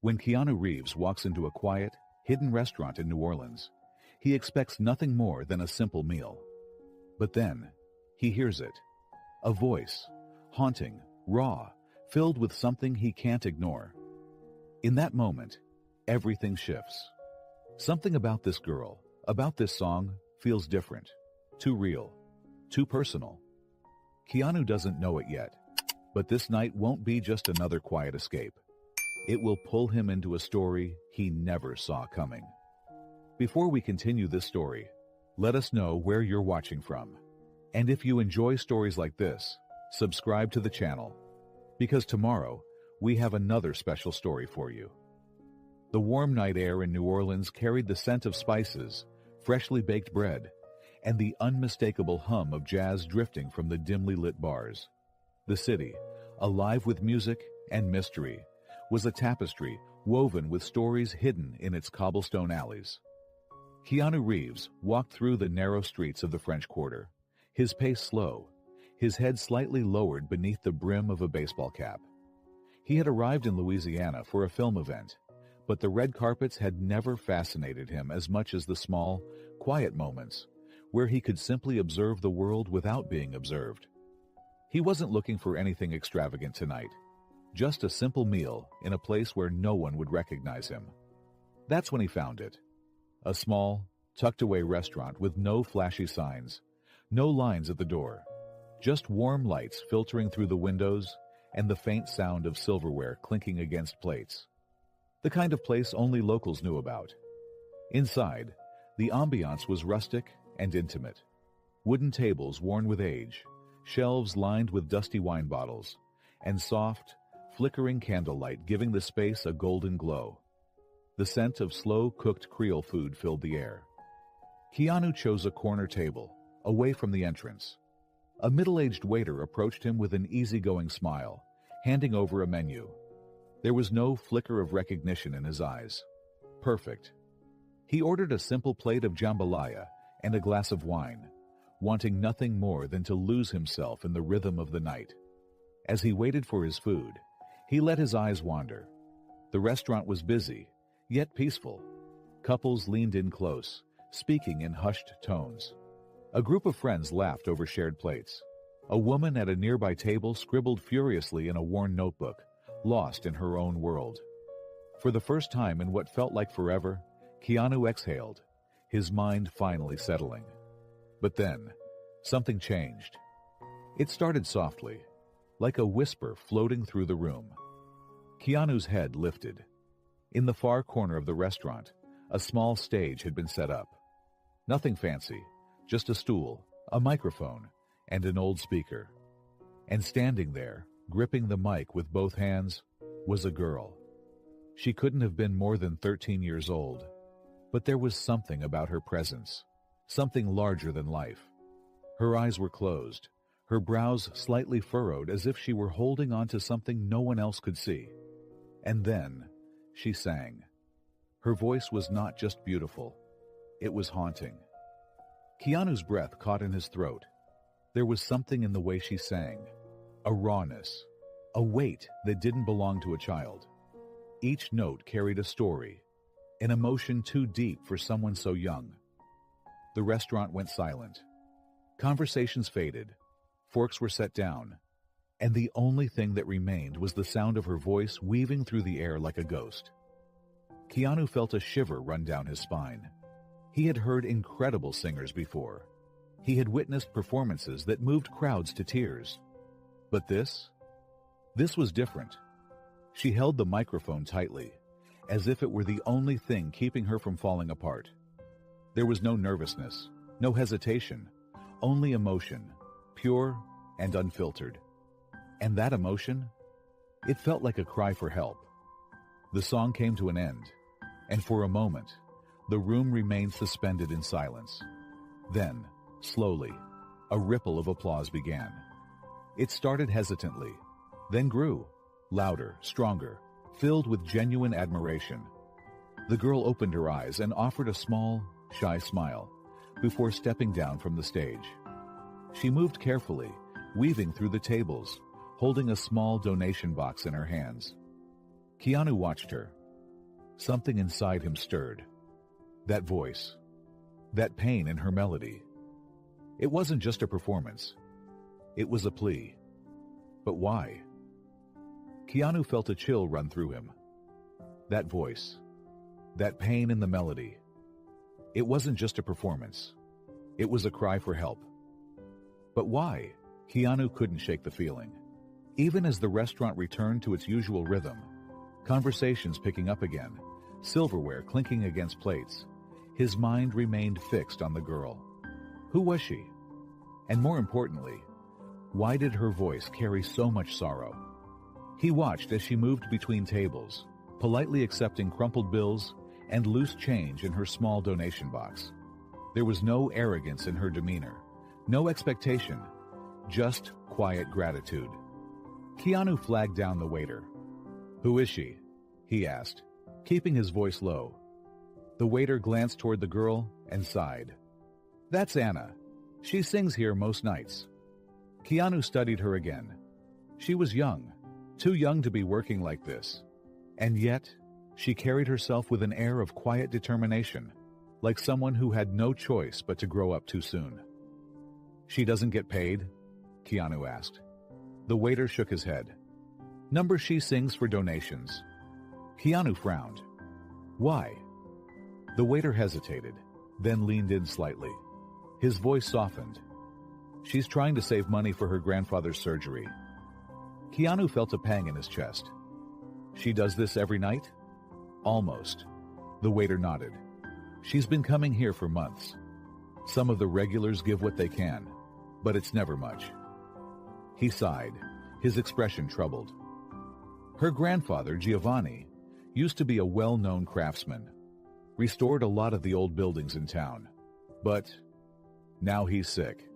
When Keanu Reeves walks into a quiet, hidden restaurant in New Orleans, he expects nothing more than a simple meal. But then, he hears it. A voice, haunting, raw, filled with something he can't ignore. In that moment, everything shifts. Something about this girl, about this song, feels different, too real, too personal. Keanu doesn't know it yet, but this night won't be just another quiet escape. It will pull him into a story he never saw coming. Before we continue this story, let us know where you're watching from. And if you enjoy stories like this, subscribe to the channel, because tomorrow we have another special story for you. The warm night air in New Orleans carried the scent of spices, freshly baked bread, and the unmistakable hum of jazz drifting from the dimly lit bars. The city, alive with music and mystery, was a tapestry woven with stories hidden in its cobblestone alleys. Keanu Reeves walked through the narrow streets of the French Quarter, his pace slow, his head slightly lowered beneath the brim of a baseball cap. He had arrived in Louisiana for a film event, but the red carpets had never fascinated him as much as the small, quiet moments where he could simply observe the world without being observed. He wasn't looking for anything extravagant tonight, just a simple meal in a place where no one would recognize him. That's when he found it. A small, tucked-away restaurant with no flashy signs, no lines at the door, just warm lights filtering through the windows and the faint sound of silverware clinking against plates. The kind of place only locals knew about. Inside, the ambiance was rustic and intimate. Wooden tables worn with age, shelves lined with dusty wine bottles, and soft, flickering candlelight giving the space a golden glow. The scent of slow-cooked Creole food filled the air. Keanu chose a corner table, away from the entrance. A middle-aged waiter approached him with an easygoing smile, handing over a menu. There was no flicker of recognition in his eyes. Perfect. He ordered a simple plate of jambalaya and a glass of wine, wanting nothing more than to lose himself in the rhythm of the night. As he waited for his food, he let his eyes wander. The restaurant was busy, yet peaceful. Couples leaned in close, speaking in hushed tones. A group of friends laughed over shared plates. A woman at a nearby table scribbled furiously in a worn notebook, lost in her own world. For the first time in what felt like forever, Keanu exhaled, his mind finally settling. But then, something changed. It started softly, like a whisper floating through the room. Keanu's head lifted. In the far corner of the restaurant, a small stage had been set up. Nothing fancy, just a stool, a microphone, and an old speaker. And standing there, gripping the mic with both hands, was a girl. She couldn't have been more than 13 years old, but there was something about her presence, something larger than life. Her eyes were closed, her brows slightly furrowed as if she were holding on to something no one else could see. And then, she sang. Her voice was not just beautiful, it was haunting. Keanu's breath caught in his throat. There was something in the way she sang, a rawness, a weight that didn't belong to a child. Each note carried a story, an emotion too deep for someone so young. The restaurant went silent. Conversations faded, forks were set down, and the only thing that remained was the sound of her voice weaving through the air like a ghost. Keanu felt a shiver run down his spine. He had heard incredible singers before. He had witnessed performances that moved crowds to tears. But this was different. She held the microphone tightly, as if it were the only thing keeping her from falling apart. There was no nervousness, no hesitation, only emotion, pure and unfiltered. And that emotion? It felt like a cry for help. The song came to an end, and for a moment, the room remained suspended in silence. Then, slowly, a ripple of applause began. It started hesitantly, then grew, louder, stronger, filled with genuine admiration. The girl opened her eyes and offered a small, shy smile before stepping down from the stage. She moved carefully, weaving through the tables, holding a small donation box in her hands. Keanu watched her, Something inside him stirred. That voice. That pain in her melody. It wasn't just a performance. It was a plea. But why? Keanu felt a chill run through him. That voice. That pain in the melody. It wasn't just a performance. It was a cry for help. But why? Keanu couldn't shake the feeling. Even as the restaurant returned to its usual rhythm, conversations picking up again, silverware clinking against plates, his mind remained fixed on the girl. Who was she? And more importantly, why did her voice carry so much sorrow? He watched as she moved between tables, politely accepting crumpled bills and loose change in her small donation box. There was no arrogance in her demeanor, no expectation, just quiet gratitude. Keanu flagged down the waiter. "Who is she?" he asked, keeping his voice low. The waiter glanced toward the girl and sighed. "That's Anna. She sings here most nights." Keanu studied her again. She was young, too young to be working like this. And yet, she carried herself with an air of quiet determination, like someone who had no choice but to grow up too soon. "She doesn't get paid?" Keanu asked. The waiter shook his head. "Number she sings for donations." Keanu frowned. "Why?" The waiter hesitated, then leaned in slightly. His voice softened. "She's trying to save money for her grandfather's surgery." Keanu felt a pang in his chest. "She does this every night?" "Almost." The waiter nodded. "She's been coming here for months. Some of the regulars give what they can, but it's never much." He sighed, his expression troubled. Her grandfather, Giovanni, used to be a well-known craftsman, restored a lot of the old buildings in town. But now he's sick,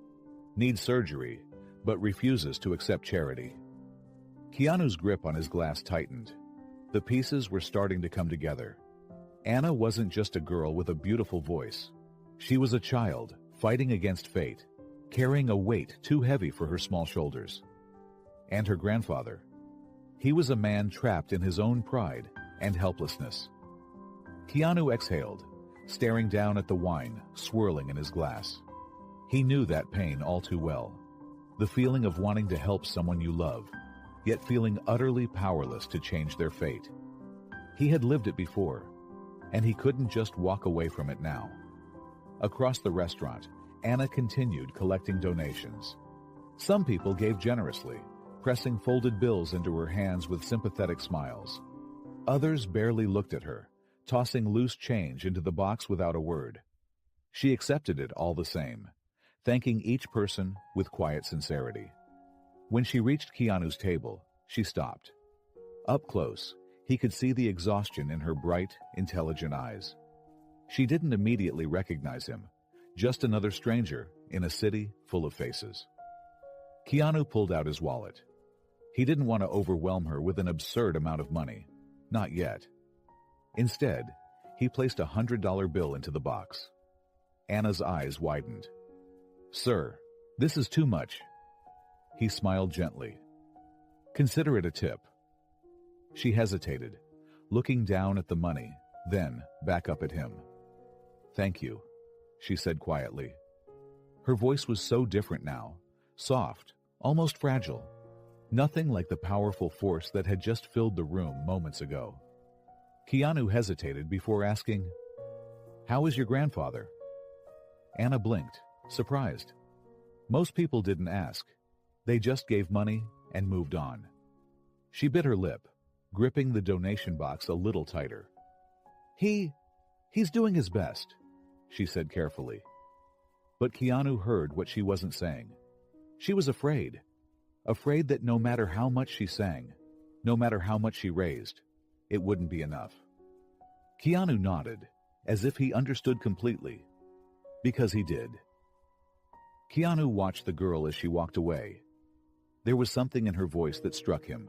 needs surgery, but refuses to accept charity. Keanu's grip on his glass tightened. The pieces were starting to come together. Anna wasn't just a girl with a beautiful voice. She was a child, fighting against fate, carrying a weight too heavy for her small shoulders. And her grandfather. He was a man trapped in his own pride and helplessness. Keanu exhaled, staring down at the wine swirling in his glass. He knew that pain all too well, the feeling of wanting to help someone you love, yet feeling utterly powerless to change their fate. He had lived it before, and he couldn't just walk away from it now. Across the restaurant, Anna continued collecting donations. Some people gave generously, pressing folded bills into her hands with sympathetic smiles. Others barely looked at her, tossing loose change into the box without a word. She accepted it all the same, thanking each person with quiet sincerity. When she reached Keanu's table, she stopped. Up close, he could see the exhaustion in her bright, intelligent eyes. She didn't immediately recognize him, just another stranger in a city full of faces. Keanu pulled out his wallet. He didn't want to overwhelm her with an absurd amount of money. Not yet. Instead, he placed a $100 bill into the box. Anna's eyes widened. "Sir, this is too much." He smiled gently. "Consider it a tip." She hesitated, looking down at the money, then back up at him. "Thank you," she said quietly. Her voice was so different now, soft, almost fragile. Nothing like the powerful force that had just filled the room moments ago. Keanu hesitated before asking, "How is your grandfather?" Anna blinked, surprised. Most people didn't ask. They just gave money and moved on. She bit her lip, gripping the donation box a little tighter. He's doing his best," she said carefully. But Keanu heard what she wasn't saying. She was afraid that no matter how much she sang, no matter how much she raised, it wouldn't be enough. Keanu nodded, as if he understood completely, because he did. Keanu watched the girl as she walked away. There was something in her voice that struck him,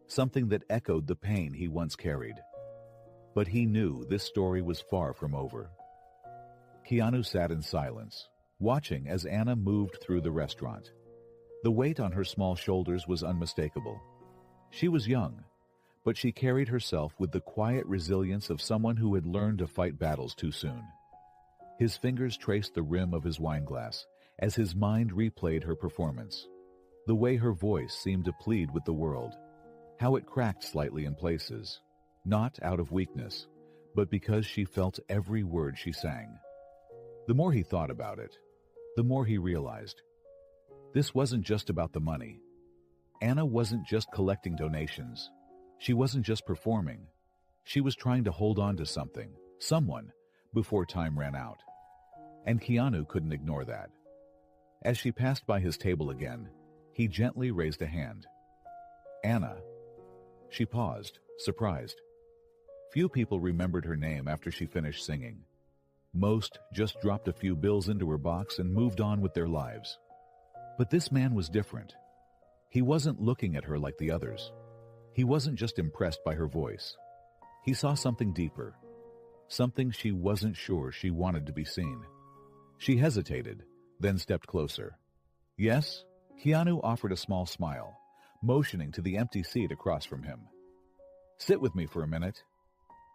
something that echoed the pain he once carried. But he knew this story was far from over. Keanu sat in silence, watching as Anna moved through the restaurant. The weight on her small shoulders was unmistakable. She was young, but she carried herself with the quiet resilience of someone who had learned to fight battles too soon. His fingers traced the rim of his wineglass as his mind replayed her performance. The way her voice seemed to plead with the world, how it cracked slightly in places, not out of weakness, but because she felt every word she sang. The more he thought about it, the more he realized. This wasn't just about the money. Anna wasn't just collecting donations. She wasn't just performing. She was trying to hold on to something, someone, before time ran out. And Keanu couldn't ignore that. As she passed by his table again, he gently raised a hand. Anna. She paused, surprised. Few people remembered her name after she finished singing. Most just dropped a few bills into her box and moved on with their lives. But this man was different. He wasn't looking at her like the others. He wasn't just impressed by her voice. He saw something deeper, something she wasn't sure she wanted to be seen. She hesitated, then stepped closer. Yes? Keanu offered a small smile, motioning to the empty seat across from him. Sit with me for a minute.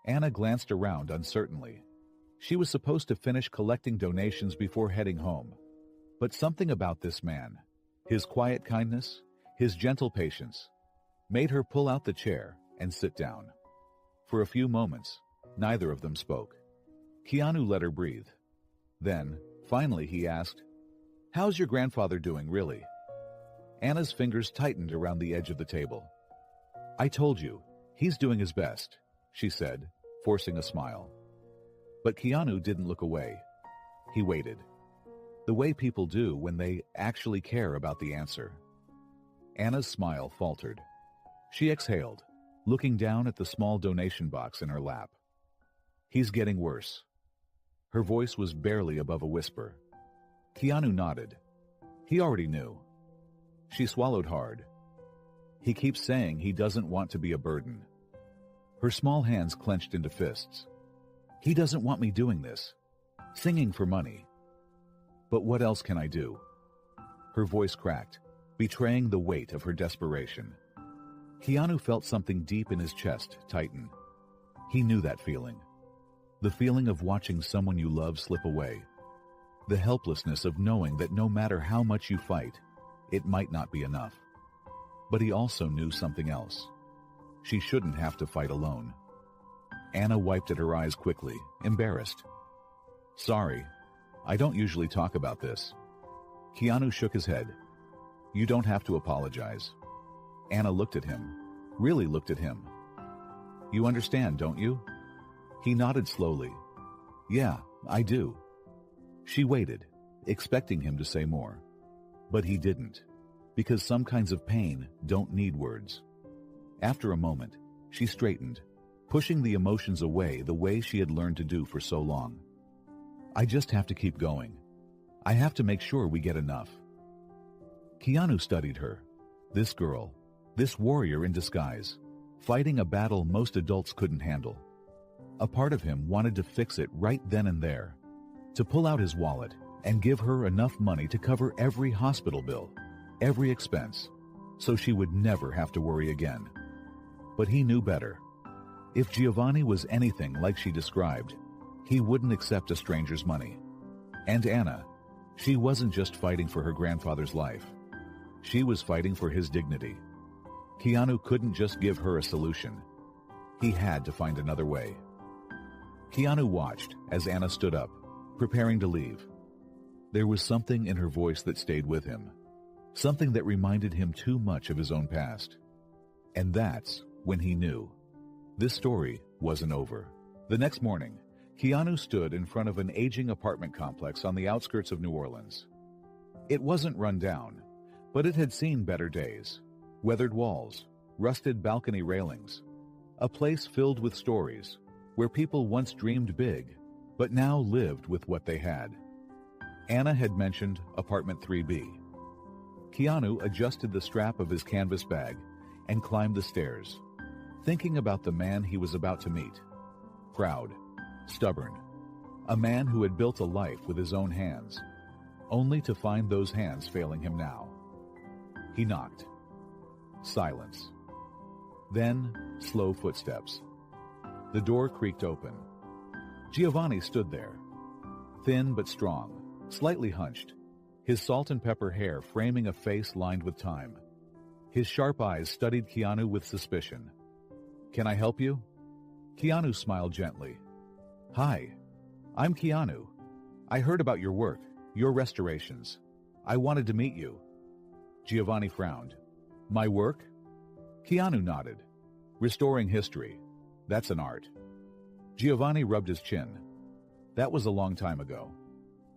Anna glanced around uncertainly. She was supposed to finish collecting donations before heading home. But something about this man, his quiet kindness, his gentle patience, made her pull out the chair and sit down. For a few moments, neither of them spoke. Keanu let her breathe. Then, finally he asked, "How's your grandfather doing, really?" Anna's fingers tightened around the edge of the table. "I told you, he's doing his best," she said, forcing a smile. But Keanu didn't look away. He waited. The way people do when they actually care about the answer. Anna's smile faltered. She exhaled, looking down at the small donation box in her lap. "He's getting worse." Her voice was barely above a whisper. Keanu nodded. He already knew. She swallowed hard. He keeps saying he doesn't want to be a burden. Her small hands clenched into fists. He doesn't want me doing this, singing for money. But what else can I do? Her voice cracked, betraying the weight of her desperation. Keanu felt something deep in his chest tighten. He knew that feeling. The feeling of watching someone you love slip away. The helplessness of knowing that no matter how much you fight, it might not be enough. But he also knew something else. She shouldn't have to fight alone. Anna wiped at her eyes quickly, embarrassed. "Sorry, I don't usually talk about this." Keanu shook his head. "You don't have to apologize." Anna looked at him, really looked at him. "You understand, don't you?" He nodded slowly. "Yeah, I do." She waited, expecting him to say more. But he didn't, because some kinds of pain don't need words. After a moment, she straightened, pushing the emotions away the way she had learned to do for so long. "I just have to keep going. I have to make sure we get enough." Keanu studied her. This girl, this warrior in disguise, fighting a battle most adults couldn't handle. A part of him wanted to fix it right then and there, to pull out his wallet and give her enough money to cover every hospital bill, every expense, so she would never have to worry again. But he knew better. If Giovanni was anything like she described, he wouldn't accept a stranger's money. And Anna, she wasn't just fighting for her grandfather's life. She was fighting for his dignity. Keanu couldn't just give her a solution. He had to find another way. Keanu watched as Anna stood up, preparing to leave. There was something in her voice that stayed with him, something that reminded him too much of his own past. And that's when he knew. This story wasn't over. The next morning, Keanu stood in front of an aging apartment complex on the outskirts of New Orleans. It wasn't run down, but it had seen better days. Weathered walls, rusted balcony railings, a place filled with stories where people once dreamed big, but now lived with what they had. Anna had mentioned apartment 3B. Keanu adjusted the strap of his canvas bag and climbed the stairs, thinking about the man he was about to meet. Proud, stubborn, a man who had built a life with his own hands, only to find those hands failing him now. He knocked. Silence. Then, slow footsteps. The door creaked open. Giovanni stood there, thin but strong, slightly hunched, his salt and pepper hair framing a face lined with time. His sharp eyes studied Keanu with suspicion. "Can I help you?" Keanu smiled gently. "Hi, I'm Keanu. I heard about your work, your restorations. I wanted to meet you." Giovanni frowned. "My work?" Keanu nodded. "Restoring history. That's an art." Giovanni rubbed his chin. "That was a long time ago.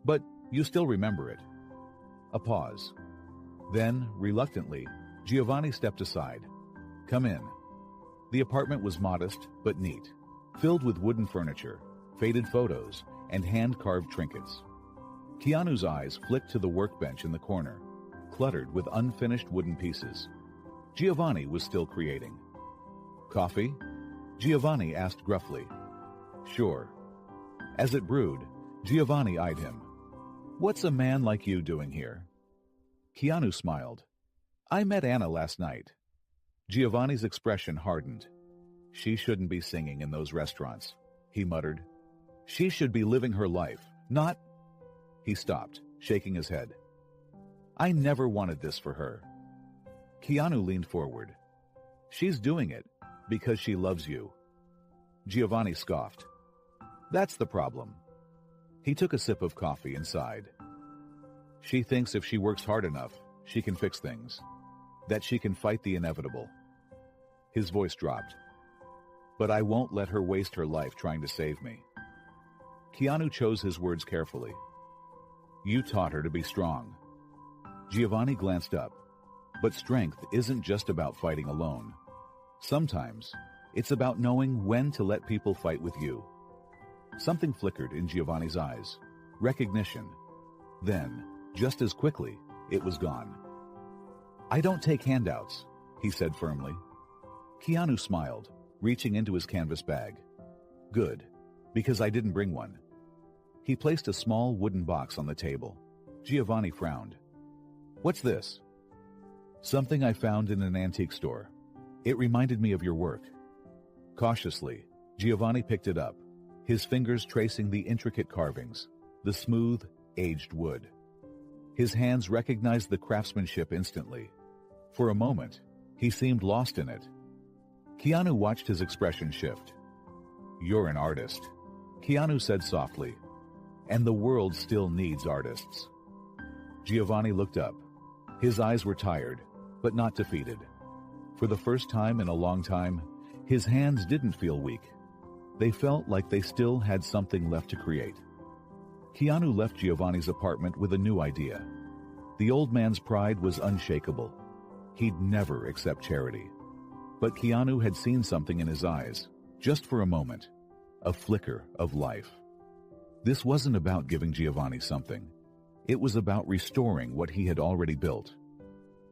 But you still remember it." A pause. Then, reluctantly, Giovanni stepped aside. "Come in." The apartment was modest but neat, filled with wooden furniture, faded photos, and hand-carved trinkets. Keanu's eyes flicked to the workbench in the corner, cluttered with unfinished wooden pieces. Giovanni was still creating. "Coffee?" Giovanni asked gruffly. "Sure." As it brewed, Giovanni eyed him. "What's a man like you doing here?" Keanu smiled. "I met Anna last night." Giovanni's expression hardened. "She shouldn't be singing in those restaurants," he muttered. "She should be living her life, not—" He stopped, shaking his head. "I never wanted this for her." Keanu leaned forward. "She's doing it because she loves you." Giovanni scoffed. "That's the problem." He took a sip of coffee and sighed. "She thinks if she works hard enough, she can fix things. That she can fight the inevitable." His voice dropped. "But I won't let her waste her life trying to save me." Keanu chose his words carefully. "You taught her to be strong." Giovanni glanced up. "But strength isn't just about fighting alone. Sometimes, it's about knowing when to let people fight with you." Something flickered in Giovanni's eyes. Recognition. Then, just as quickly, it was gone. "I don't take handouts," he said firmly. Keanu smiled, reaching into his canvas bag. "Good, because I didn't bring one." He placed a small wooden box on the table. Giovanni frowned. "What's this?" "Something I found in an antique store. It reminded me of your work." Cautiously, Giovanni picked it up, his fingers tracing the intricate carvings, the smooth, aged wood. His hands recognized the craftsmanship instantly. For a moment, he seemed lost in it. Keanu watched his expression shift. "You're an artist," Keanu said softly, "and the world still needs artists." Giovanni looked up. His eyes were tired, but not defeated. For the first time in a long time, his hands didn't feel weak. They felt like they still had something left to create. Keanu left Giovanni's apartment with a new idea. The old man's pride was unshakable. He'd never accept charity. But Keanu had seen something in his eyes, just for a moment, a flicker of life. This wasn't about giving Giovanni something. It was about restoring what he had already built.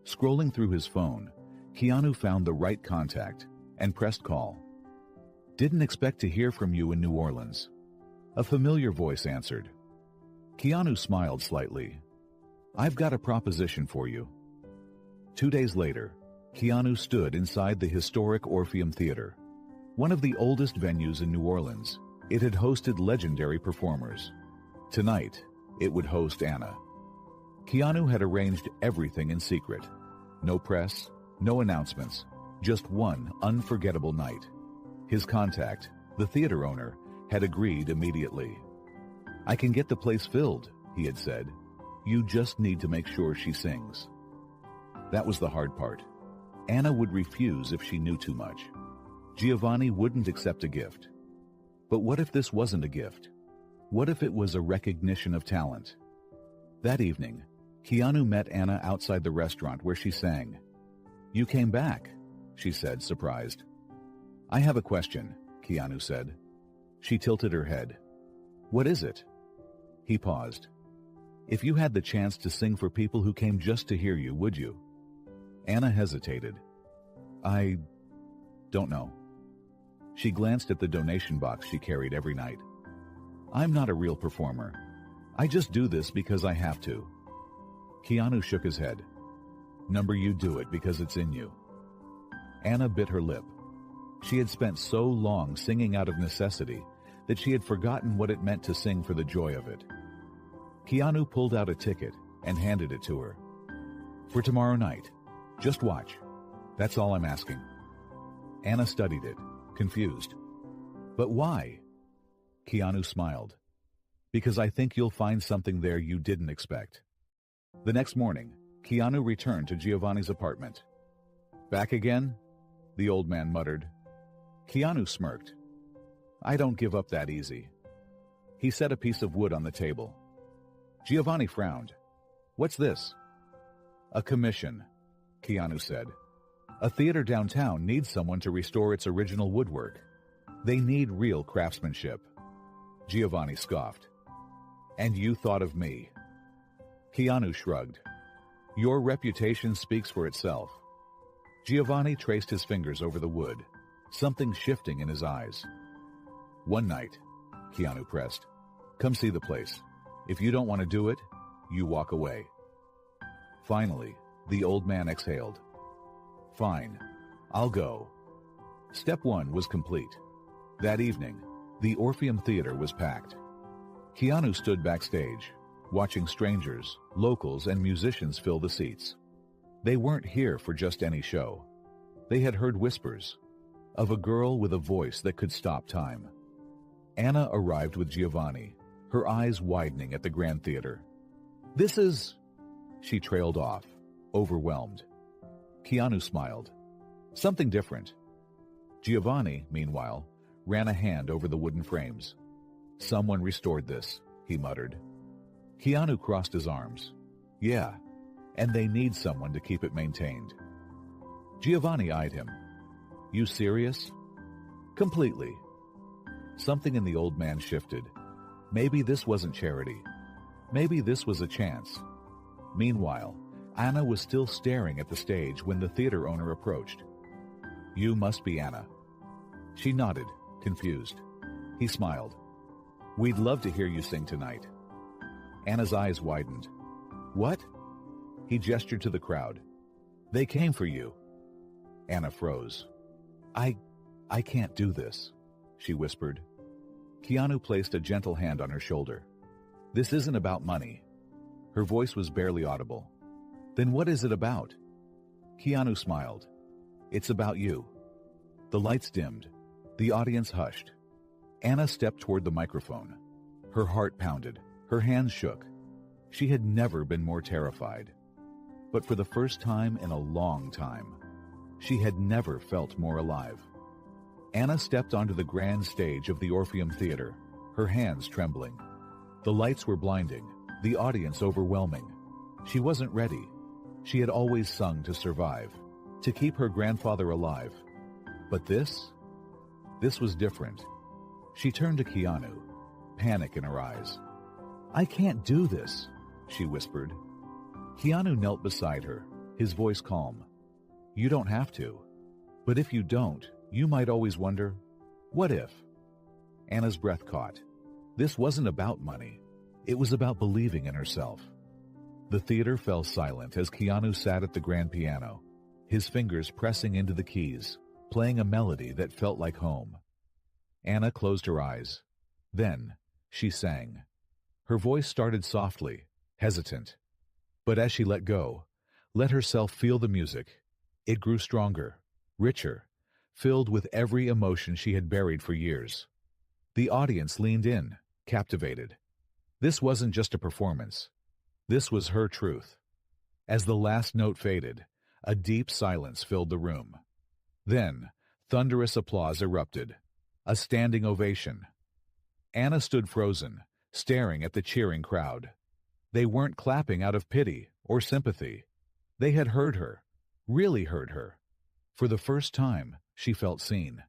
Scrolling through his phone, Keanu found the right contact and pressed call. "Didn't expect to hear from you in New Orleans." A familiar voice answered. Keanu smiled slightly. "I've got a proposition for you." 2 days later, Keanu stood inside the historic Orpheum Theater, one of the oldest venues in New Orleans. It had hosted legendary performers. Tonight, it would host Anna. Keanu had arranged everything in secret. No press, no announcements, just one unforgettable night. His contact, the theater owner, had agreed immediately. "I can get the place filled," he had said. "You just need to make sure she sings." That was the hard part. Anna would refuse if she knew too much. Giovanni wouldn't accept a gift. But what if this wasn't a gift? What if it was a recognition of talent? That evening, Keanu met Anna outside the restaurant where she sang. "You came back," she said, surprised. "I have a question," Keanu said. She tilted her head. "What is it?" He paused. "If you had the chance to sing for people who came just to hear you, would you?" Anna hesitated. "I don't know." She glanced at the donation box she carried every night. "I'm not a real performer. I just do this because I have to." Keanu shook his head. "Number, you do it because it's in you." Anna bit her lip. She had spent so long singing out of necessity that she had forgotten what it meant to sing for the joy of it. Keanu pulled out a ticket and handed it to her. "For tomorrow night. Just watch. That's all I'm asking." Anna studied it, confused. "But why?" Keanu smiled. "Because I think you'll find something there you didn't expect." The next morning, Keanu returned to Giovanni's apartment. "Back again?" the old man muttered. Keanu smirked. "I don't give up that easy." He set a piece of wood on the table. Giovanni frowned. "What's this?" "A commission," Keanu said. "A theater downtown needs someone to restore its original woodwork. They need real craftsmanship." Giovanni scoffed. "And you thought of me." Keanu shrugged. "Your reputation speaks for itself." Giovanni traced his fingers over the wood, something shifting in his eyes. "One night," Keanu pressed. "Come see the place. If you don't want to do it, you walk away." Finally, the old man exhaled. "Fine, I'll go." Step one was complete. That evening, the Orpheum Theater was packed. Keanu stood backstage, watching strangers, locals, and musicians fill the seats. They weren't here for just any show. They had heard whispers of a girl with a voice that could stop time. Anna arrived with Giovanni, her eyes widening at the Grand Theater. "This is..." She trailed off, overwhelmed. Keanu smiled. "Something different." Giovanni, meanwhile, ran a hand over the wooden frames. "Someone restored this," he muttered. Keanu crossed his arms. "Yeah, and they need someone to keep it maintained." Giovanni eyed him. "You serious?" "Completely." Something in the old man shifted. Maybe this wasn't charity. Maybe this was a chance. Meanwhile, Anna was still staring at the stage when the theater owner approached. "You must be Anna." She nodded, confused. He smiled. "We'd love to hear you sing tonight." Anna's eyes widened. "What?" He gestured to the crowd. "They came for you." Anna froze. I can't do this," she whispered. Keanu placed a gentle hand on her shoulder. "This isn't about money." Her voice was barely audible. "Then what is it about?" Keanu smiled. "It's about you." The lights dimmed. The audience hushed. Anna stepped toward the microphone. Her heart pounded. Her hands shook. She had never been more terrified. But for the first time in a long time, she had never felt more alive. Anna stepped onto the grand stage of the Orpheum Theater, her hands trembling. The lights were blinding, the audience overwhelming. She wasn't ready. She had always sung to survive, to keep her grandfather alive. But this was different. She turned to Keanu, panic in her eyes. "I can't do this," she whispered. Keanu knelt beside her, his voice calm. "You don't have to. But if you don't, you might always wonder, what if?" Anna's breath caught. This wasn't about money. It was about believing in herself. The theater fell silent as Keanu sat at the grand piano, his fingers pressing into the keys, playing a melody that felt like home. Anna closed her eyes. Then she sang. Her voice started softly, hesitant. But as she let go, let herself feel the music, it grew stronger, richer, filled with every emotion she had buried for years. The audience leaned in, captivated. This wasn't just a performance. This was her truth. As the last note faded, a deep silence filled the room. Then, thunderous applause erupted, a standing ovation. Anna stood frozen, staring at the cheering crowd. They weren't clapping out of pity or sympathy. They had heard her, really heard her. For the first time, she felt seen.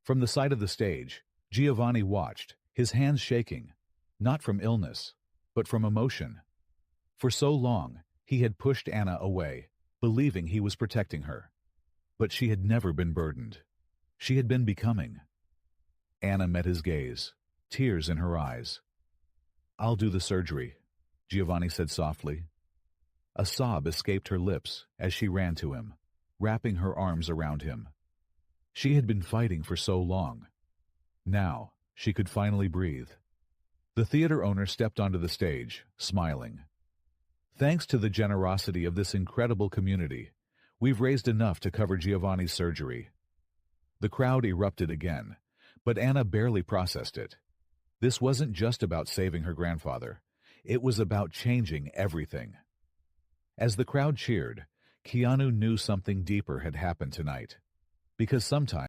From the side of the stage, Giovanni watched, his hands shaking, not from illness, but from emotion. For so long, he had pushed Anna away, believing he was protecting her. But she had never been burdened. She had been becoming. Anna met his gaze, tears in her eyes. "I'll do the surgery," Giovanni said softly. A sob escaped her lips as she ran to him, wrapping her arms around him. She had been fighting for so long. Now, she could finally breathe. The theater owner stepped onto the stage, smiling. Thanks to the generosity of this incredible community, we've raised enough to cover Giovanni's surgery. The crowd erupted again, but Anna barely processed it. This wasn't just about saving her grandfather. It was about changing everything. As the crowd cheered, Keanu knew something deeper had happened tonight. Because sometimes